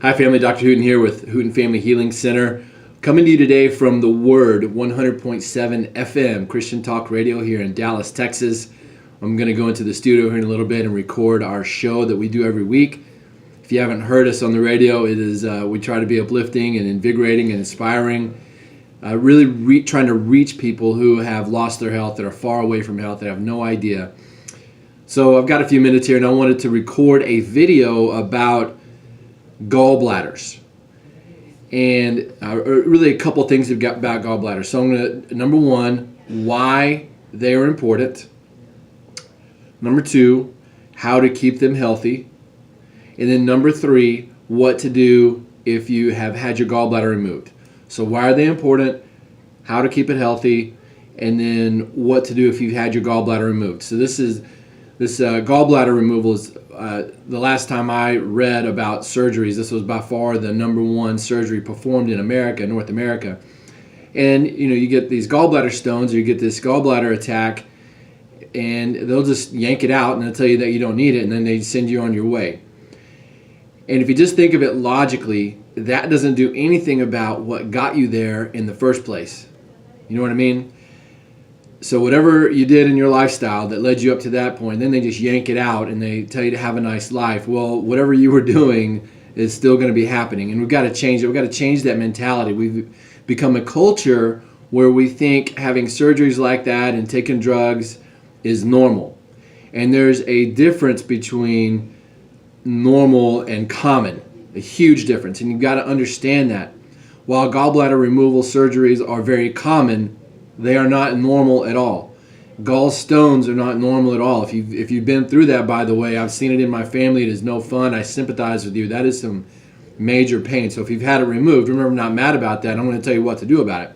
Hi, family. Dr. Hooten here with Hooten Family Healing Center. Coming to you today from the Word 100.7 FM Christian Talk Radio here in Dallas, Texas. I'm going to go into the studio here in a little bit and record our show that we do every week. If you haven't heard us on the radio, it is we try to be uplifting and invigorating and inspiring. Trying to reach people who have lost their health, that are far away from health, that have no idea. So I've got a few minutes here, and I wanted to record a video about gallbladders, and really a couple things about gallbladders. So I'm going to, number one, why they are important. Number two, how to keep them healthy. And then number three, what to do if you have had your gallbladder removed. So why are they important, how to keep it healthy, and then what to do if you've had your gallbladder removed. So this gallbladder removal is the last time I read about surgeries, this was by far the number one surgery performed in America, North America. And you get these gallbladder stones, or you get this gallbladder attack, and they'll just yank it out and they'll tell you that you don't need it, and then they send you on your way. And if you just think of it logically, that doesn't do anything about what got you there in the first place. You know what I mean? So whatever you did in your lifestyle that led you up to that point, then they just yank it out and they tell you to have a nice life. Well, whatever you were doing is still going to be happening, and we've got to change it. We've got to change that mentality. We've become a culture where we think having surgeries like that and taking drugs is normal. And there's a difference between normal and common, a huge difference, and you've got to understand that. While gallbladder removal surgeries are very common, they are not normal at all. Gallstones are not normal at all. If you've been through that, by the way, I've seen it in my family. It is no fun. I sympathize with you. That is some major pain. So if you've had it removed, remember, I'm not mad about that. I'm going to tell you what to do about it.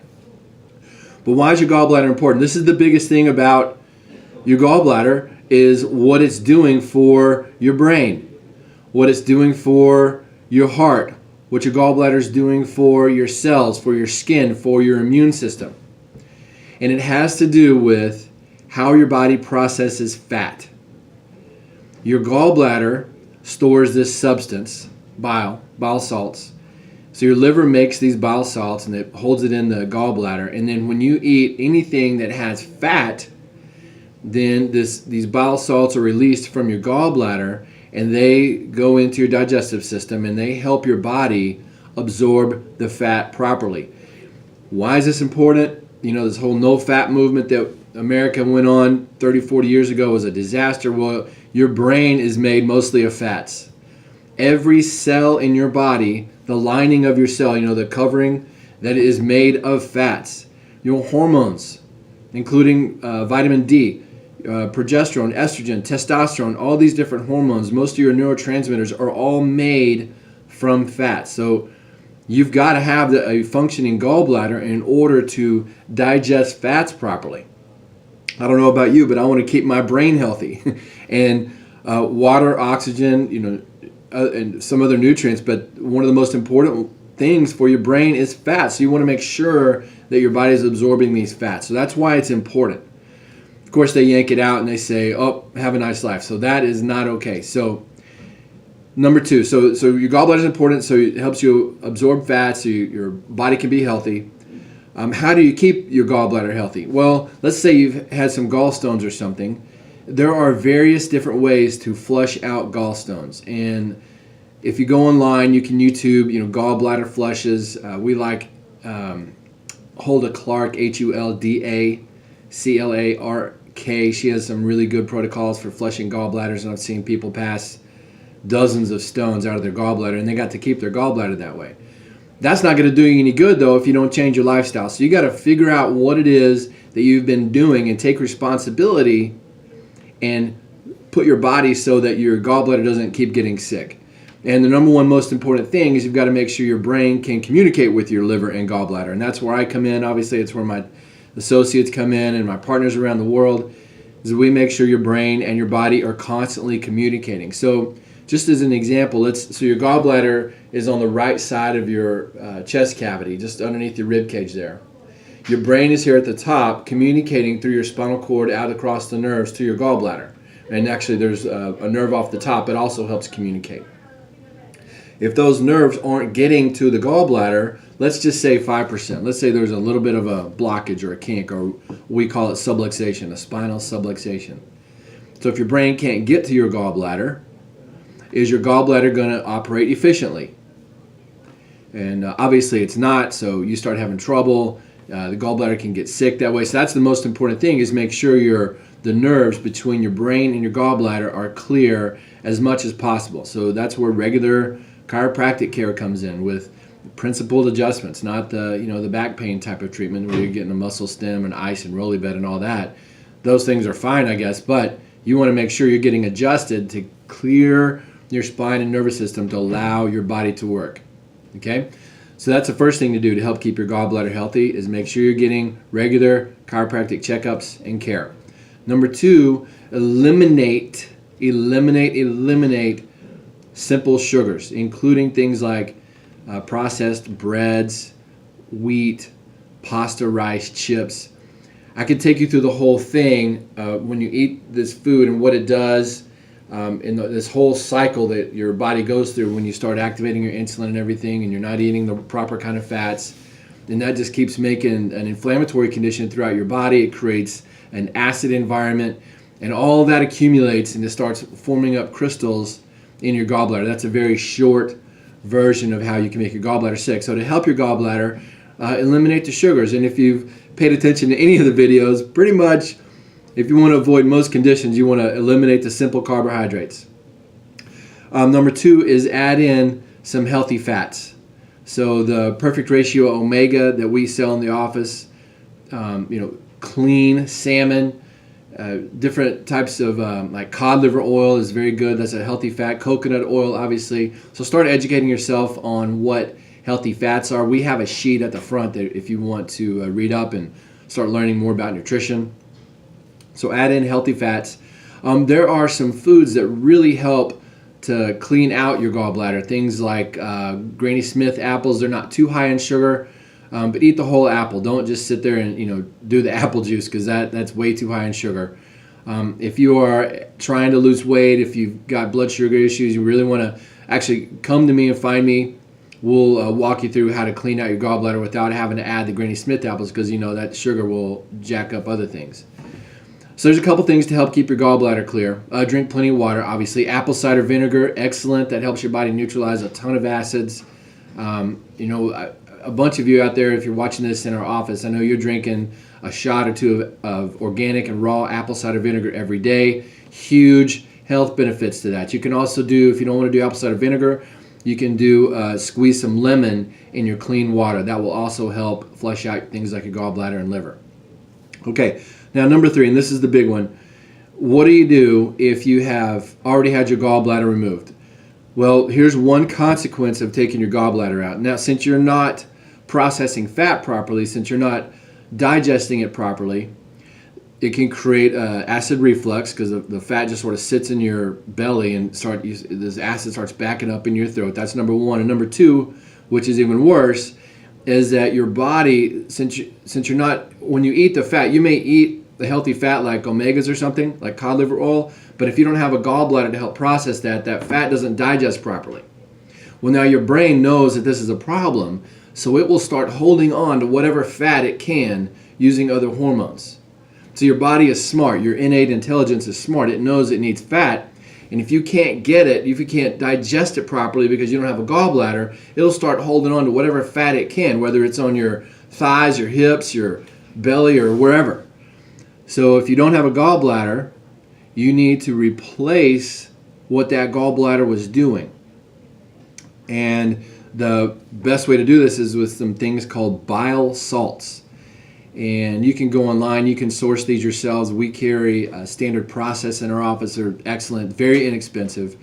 But why is your gallbladder important? This is the biggest thing about your gallbladder, is what it's doing for your brain, what it's doing for your heart, what your gallbladder is doing for your cells, for your skin, for your immune system. And it has to do with how your body processes fat. Your gallbladder stores this substance, bile salts. So your liver makes these bile salts and it holds it in the gallbladder. And then when you eat anything that has fat, then these bile salts are released from your gallbladder, and they go into your digestive system and they help your body absorb the fat properly. Why is this important? This whole no-fat movement that America went on 30, 40 years ago was a disaster. Well, your brain is made mostly of fats. Every cell in your body, the lining of your cell, the covering, that is made of fats. Your hormones, including vitamin D, progesterone, estrogen, testosterone, all these different hormones, most of your neurotransmitters are all made from fat. So you've got to have a functioning gallbladder in order to digest fats properly. I don't know about you, but I want to keep my brain healthy. And water, oxygen, and some other nutrients, but one of the most important things for your brain is fat. So you want to make sure that your body is absorbing these fats. So that's why it's important. Of course, they yank it out and they say, oh, have a nice life. So that is not okay. So number two, so your gallbladder is important, so it helps you absorb fat so your body can be healthy. How do you keep your gallbladder healthy? Well, let's say you've had some gallstones or something. There are various different ways to flush out gallstones. And if you go online, you can YouTube, gallbladder flushes. We like Hulda Clark, HULDA CLARK. She has some really good protocols for flushing gallbladders, and I've seen people pass dozens of stones out of their gallbladder, and they got to keep their gallbladder that way. That's not going to do you any good, though, if you don't change your lifestyle. So you got to figure out what it is that you've been doing and take responsibility and put your body so that your gallbladder doesn't keep getting sick. And the number one most important thing is you've got to make sure your brain can communicate with your liver and gallbladder. And that's where I come in. Obviously, it's where my associates come in and my partners around the world, is we make sure your brain and your body are constantly communicating. So just as an example, so your gallbladder is on the right side of your chest cavity, just underneath your rib cage there. Your brain is here at the top, communicating through your spinal cord out across the nerves to your gallbladder. And actually there's a nerve off the top that also helps communicate. If those nerves aren't getting to the gallbladder, let's just say 5%. Let's say there's a little bit of a blockage or a kink, or we call it subluxation, a spinal subluxation. So if your brain can't get to your gallbladder, is your gallbladder going to operate efficiently? And obviously it's not, so you start having trouble. The gallbladder can get sick that way. So that's the most important thing, is make sure the nerves between your brain and your gallbladder are clear as much as possible. So that's where regular chiropractic care comes in, with principled adjustments, not the back pain type of treatment where you're getting a muscle stem and ice and rolly bed and all that. Those things are fine, I guess, but you want to make sure you're getting adjusted to clear your spine and nervous system to allow your body to work. Okay? So that's the first thing to do to help keep your gallbladder healthy, is make sure you're getting regular chiropractic checkups and care. Number 2, eliminate simple sugars, including things like processed breads, wheat, pasta, rice, chips. I could take you through the whole thing when you eat this food and what it does in this whole cycle that your body goes through when you start activating your insulin and everything, and you're not eating the proper kind of fats. And that just keeps making an inflammatory condition throughout your body. It creates an acid environment, and all that accumulates and it starts forming up crystals in your gallbladder. That's a very short version of how you can make your gallbladder sick. So to help your gallbladder, eliminate the sugars. And if you've paid attention to any of the videos, pretty much if you want to avoid most conditions, you want to eliminate the simple carbohydrates. Number 2 is add in some healthy fats. So the perfect ratio omega that we sell in the office, clean salmon, different types of like cod liver oil is very good. That's a healthy fat. Coconut oil, obviously. So start educating yourself on what healthy fats are. We have a sheet at the front that if you want to read up and start learning more about nutrition. So add in healthy fats. There are some foods that really help to clean out your gallbladder. Things like Granny Smith apples. They're not too high in sugar. But eat the whole apple. Don't just sit there and do the apple juice, because that's way too high in sugar. If you are trying to lose weight, if you've got blood sugar issues, you really want to actually come to me and find me. We'll walk you through how to clean out your gallbladder without having to add the Granny Smith apples, because that sugar will jack up other things. So there's a couple things to help keep your gallbladder clear. Drink plenty of water, obviously. Apple cider vinegar, excellent. That helps your body neutralize a ton of acids. A bunch of you out there, if you're watching this in our office, I know you're drinking a shot or two of organic and raw apple cider vinegar every day. Huge health benefits to that. You can also do, if you don't want to do apple cider vinegar, you can do squeeze some lemon in your clean water. That will also help flush out things like your gallbladder and liver. Okay, now number 3, and this is the big one. What do you do if you have already had your gallbladder removed? Well, here's one consequence of taking your gallbladder out. Now, since you're not processing fat properly, since you're not digesting it properly, it can create acid reflux, because the fat just sort of sits in your belly and this acid starts backing up in your throat. That's number 1. And number 2, which is even worse, is that your body, since you're not, when you eat the fat, you may eat the healthy fat like omegas or something, like cod liver oil, but if you don't have a gallbladder to help process that fat doesn't digest properly. Well, now your brain knows that this is a problem, so it will start holding on to whatever fat it can using other hormones. So your body is smart. Your innate intelligence is smart. It knows it needs fat. And if you can't get it, if you can't digest it properly because you don't have a gallbladder, it'll start holding on to whatever fat it can, whether it's on your thighs, your hips, your belly, or wherever. So if you don't have a gallbladder, you need to replace what that gallbladder was doing. And the best way to do this is with some things called bile salts. And you can go online, you can source these yourselves. We carry a standard process in our office. They're excellent, very inexpensive.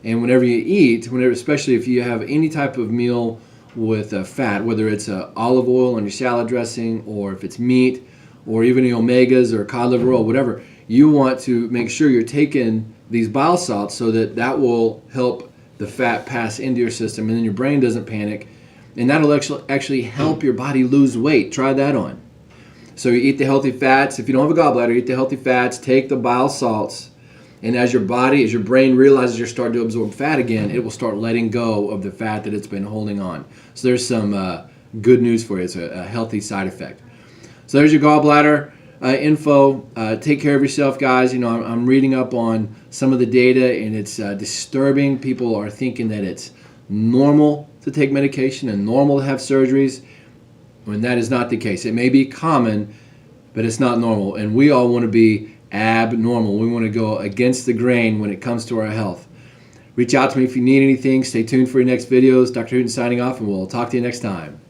And whenever you eat, especially if you have any type of meal with fat, whether it's olive oil on your salad dressing, or if it's meat, or even the omegas or cod liver oil, whatever, you want to make sure you're taking these bile salts so that will help the fat pass into your system, and then your brain doesn't panic, and that'll actually help your body lose weight. Try that on. So you eat the healthy fats. If you don't have a gallbladder, eat the healthy fats, take the bile salts, And as your brain realizes you're starting to absorb fat again, it will start letting go of the fat that it's been holding on. So there's some good news for you. It's a healthy side effect. So there's your gallbladder info. Take care of yourself, guys. You know, I'm reading up on some of the data, and it's disturbing. People are thinking that it's normal to take medication and normal to have surgeries, when that is not the case. It may be common, but it's not normal. And we all want to be abnormal. We want to go against the grain when it comes to our health. Reach out to me if you need anything. Stay tuned for your next videos. Dr. Hooten signing off, and we'll talk to you next time.